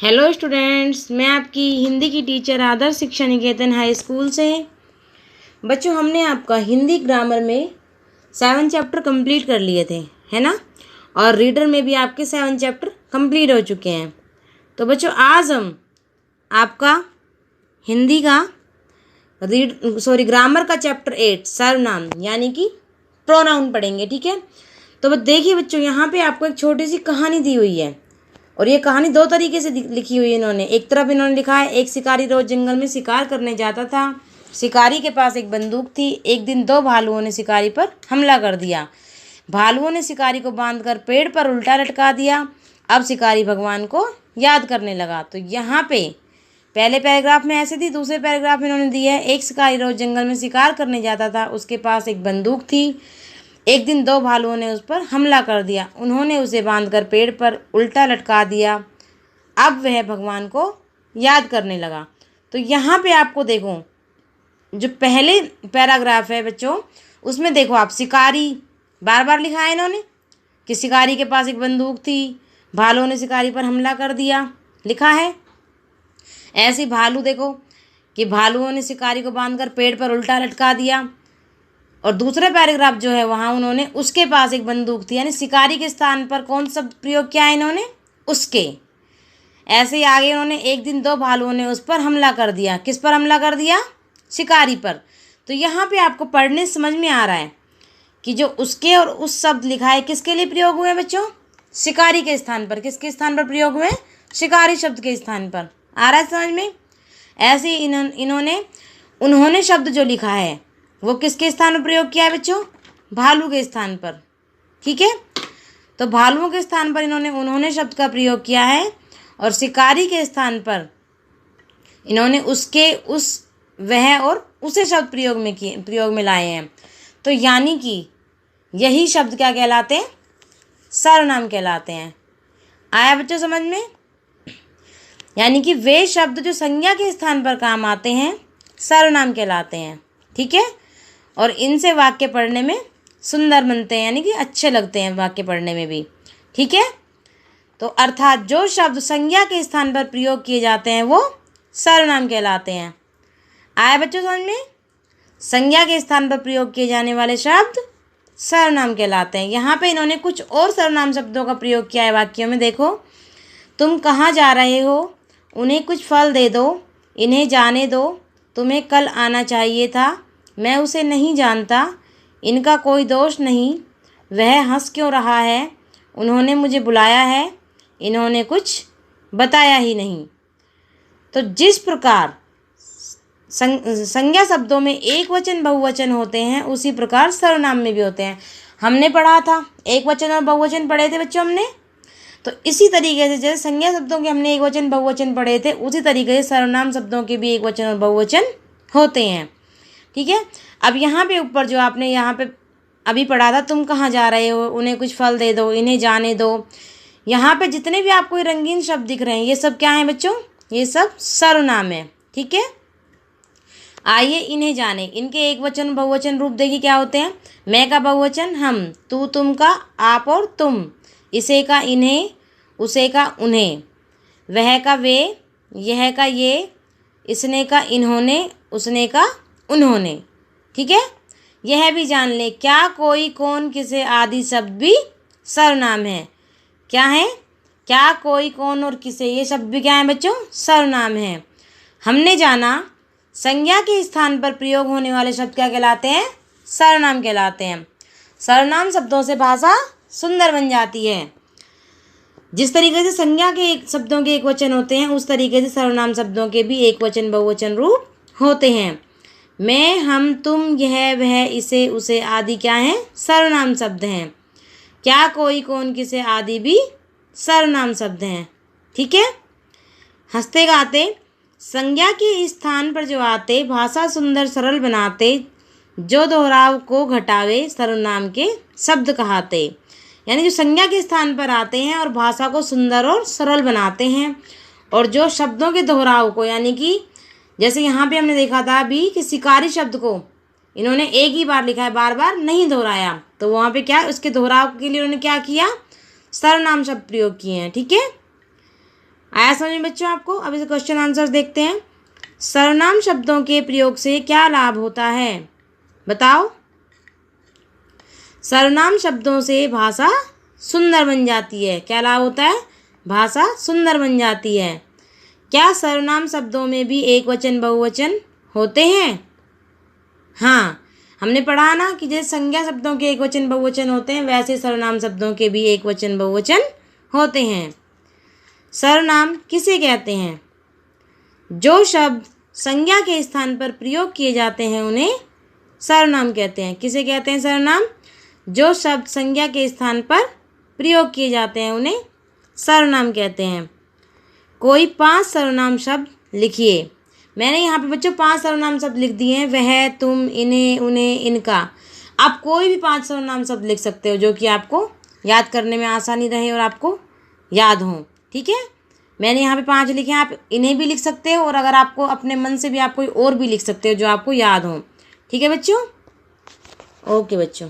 Hello students, मैं आपकी हिंदी की टीचर आदर्श शिक्षा निकेतन हाई स्कूल से। बच्चों, हमने आपका हिंदी ग्रामर में 7 चैप्टर कंप्लीट कर लिए थे, है ना। और रीडर में भी आपके 7 चैप्टर कंप्लीट हो चुके हैं। तो बच्चों, आज हम आपका हिंदी का ग्रामर का चैप्टर 8 सर्वनाम यानी कि प्रोनाउन पढ़ेंगे, ठीक है। तो देखिए बच्चों, यहाँ पे आपको एक छोटी सी कहानी दी हुई है और ये कहानी 2 तरीके से लिखी हुई है इन्होंने। एक तरफ इन्होंने लिखा है, एक शिकारी रोज जंगल में शिकार करने जाता था। शिकारी के पास एक बंदूक थी। एक दिन 2 भालुओं ने शिकारी पर हमला कर दिया। भालुओं ने शिकारी को बांधकर पेड़ पर उल्टा लटका दिया। अब शिकारी भगवान को याद करने लगा। तो यहाँ पे पहले पैराग्राफ में ऐसे थी, दूसरे पैराग्राफ में इन्होंने दिया है, एक शिकारी रोज जंगल में शिकार करने जाता था। उसके पास एक बंदूक थी। एक दिन 2 भालुओं ने उस पर हमला कर दिया। उन्होंने उसे बांधकर पेड़ पर उल्टा लटका दिया। अब वह भगवान को याद करने लगा। तो यहाँ पे आपको देखो, जो पहले पैराग्राफ है बच्चों, उसमें देखो आप, शिकारी बार बार लिखा है इन्होंने कि शिकारी के पास एक बंदूक थी, भालुओं ने शिकारी पर हमला कर दिया, लिखा है। ऐसे भालू देखो कि भालुओं ने शिकारी को बांधकर पेड़ पर उल्टा लटका दिया। और दूसरा पैराग्राफ जो है, वहाँ उन्होंने उसके पास एक बंदूक थी, यानी शिकारी के स्थान पर कौन सा प्रयोग किया है इन्होंने, उसके। ऐसे ही आगे उन्होंने, एक दिन 2 भालुओं ने उस पर हमला कर दिया। किस पर हमला कर दिया? शिकारी पर। तो यहाँ पे आपको पढ़ने समझ में आ रहा है कि जो उसके और उस शब्द लिखा है किसके लिए प्रयोग हुए बच्चों? शिकारी के स्थान पर। किसके स्थान पर प्रयोग हुए? शिकारी शब्द के स्थान पर। आ रहा है समझ में? ऐसे ही उन्होंने शब्द जो लिखा है वो किसके स्थान पर प्रयोग किया है बच्चों? भालू के स्थान पर, ठीक है। तो भालुओं के स्थान पर उन्होंने शब्द का प्रयोग किया है और शिकारी के स्थान पर इन्होंने उसके, उस, वह और उसे शब्द प्रयोग में लाए हैं। तो यानी कि यही शब्द क्या कहलाते हैं? सर्वनाम कहलाते हैं। आया बच्चों समझ में? यानी कि वे शब्द जो संज्ञा के स्थान पर काम आते हैं सर्वनाम कहलाते हैं, ठीक है। और इनसे वाक्य पढ़ने में सुंदर बनते हैं, यानी कि अच्छे लगते हैं वाक्य पढ़ने में भी, ठीक है। तो अर्थात जो शब्द संज्ञा के स्थान पर प्रयोग किए जाते हैं वो सर्वनाम कहलाते हैं। आया बच्चों समझ में? संज्ञा के स्थान पर प्रयोग किए जाने वाले शब्द सर्वनाम कहलाते हैं। यहाँ पे इन्होंने कुछ और सर्वनाम शब्दों का प्रयोग किया है वाक्यों में। देखो, तुम कहाँ जा रहे हो, उन्हें कुछ फल दे दो, इन्हें जाने दो, तुम्हें कल आना चाहिए था, मैं उसे नहीं जानता, इनका कोई दोष नहीं, वह हंस क्यों रहा है, उन्होंने मुझे बुलाया है, इन्होंने कुछ बताया ही नहीं। तो जिस प्रकार संज्ञा शब्दों में एक वचन बहुवचन होते हैं, उसी प्रकार सर्वनाम में भी होते हैं। हमने पढ़ा था, एक वचन और बहुवचन पढ़े थे बच्चों हमने। तो इसी तरीके से जैसे संज्ञा शब्दों के हमने एक वचन बहुवचन पढ़े थे, उसी तरीके से सर्वनाम शब्दों के भी एक वचन और बहुवचन होते हैं, ठीक है। अब यहाँ पे ऊपर जो आपने यहाँ पे अभी पढ़ा था, तुम कहाँ जा रहे हो, उन्हें कुछ फल दे दो, इन्हें जाने दो, यहाँ पे जितने भी आपको रंगीन शब्द दिख रहे हैं, ये सब क्या हैं बच्चों? ये सब सर्वनाम है, ठीक है। आइए इन्हें जाने, इनके एक वचन बहुवचन रूप देखिए क्या होते हैं। मैं का बहुवचन हम, तू तुम का आप और तुम, इसे का इन्हें, उसे का उन्हें, वह का वे, यह का ये, इसने का इन्होंने, उसने का उन्होंने, ठीक है। यह भी जान ले, क्या, कोई, कौन, किसे आदि शब्द भी सर्वनाम है। क्या है? क्या, कोई, कौन और किसे, ये शब्द भी क्या है बच्चों? सर्वनाम है। हमने जाना, संज्ञा के स्थान पर प्रयोग होने वाले शब्द क्या कहलाते हैं? सर्वनाम कहलाते हैं। सर्वनाम शब्दों से भाषा सुंदर बन जाती है। जिस तरीके से संज्ञा के शब्दों के एक वचन होते हैं, उस तरीके से सर्वनाम शब्दों के भी एक वचन बहुवचन रूप होते हैं। मैं, हम, तुम, यह, वह, इसे, उसे आदि क्या हैं? सर्वनाम शब्द हैं। क्या, कोई, कौन, किसे आदि भी सर्वनाम शब्द हैं, ठीक है। हंसते गाते, संज्ञा के स्थान पर जो आते, भाषा सुंदर सरल बनाते, जो दोहराव को घटावे, सर्वनाम के शब्द कहाते। यानी जो संज्ञा के स्थान पर आते हैं और भाषा को सुंदर और सरल बनाते हैं, और जो शब्दों के दोहराव को, यानी कि जैसे यहाँ पे हमने देखा था अभी कि शिकारी शब्द को इन्होंने एक ही बार लिखा है, बार बार नहीं दोहराया, तो वहाँ पे क्या, उसके दोहराव के लिए उन्होंने क्या किया? सर्वनाम शब्द प्रयोग किए हैं, ठीक है। आया आया समझ में बच्चों आपको? अब इसे क्वेश्चन आंसर देखते हैं। सर्वनाम शब्दों के प्रयोग से क्या लाभ होता है? बताओ। सर्वनाम शब्दों से भाषा सुंदर बन जाती है। क्या लाभ होता है? भाषा सुंदर बन जाती है। क्या सर्वनाम शब्दों में भी एक वचन बहुवचन होते हैं? हाँ, हमने पढ़ा ना कि जैसे संज्ञा शब्दों के एक वचन बहुवचन होते हैं, वैसे सर्वनाम शब्दों के भी एक वचन बहुवचन होते हैं। सर्वनाम किसे कहते हैं? जो शब्द संज्ञा के स्थान पर प्रयोग किए जाते हैं उन्हें सर्वनाम कहते हैं। किसे कहते हैं सर्वनाम? जो शब्द संज्ञा के स्थान पर प्रयोग किए जाते हैं उन्हें सर्वनाम कहते हैं। कोई 5 सर्वनाम शब्द लिखिए। मैंने यहाँ पे बच्चों 5 सर्वनाम शब्द लिख दिए हैं, वह, तुम, इन्हें, उन्हें, इनका। आप कोई भी 5 सर्वनाम शब्द लिख सकते हो जो कि आपको याद करने में आसानी रहे और आपको याद हो। ठीक है, मैंने यहाँ पे 5 लिखे हैं, आप इन्हें भी लिख सकते हो और अगर आपको अपने मन से भी आप कोई और भी लिख सकते हो जो आपको याद हो। ठीक है बच्चों? ओके बच्चों।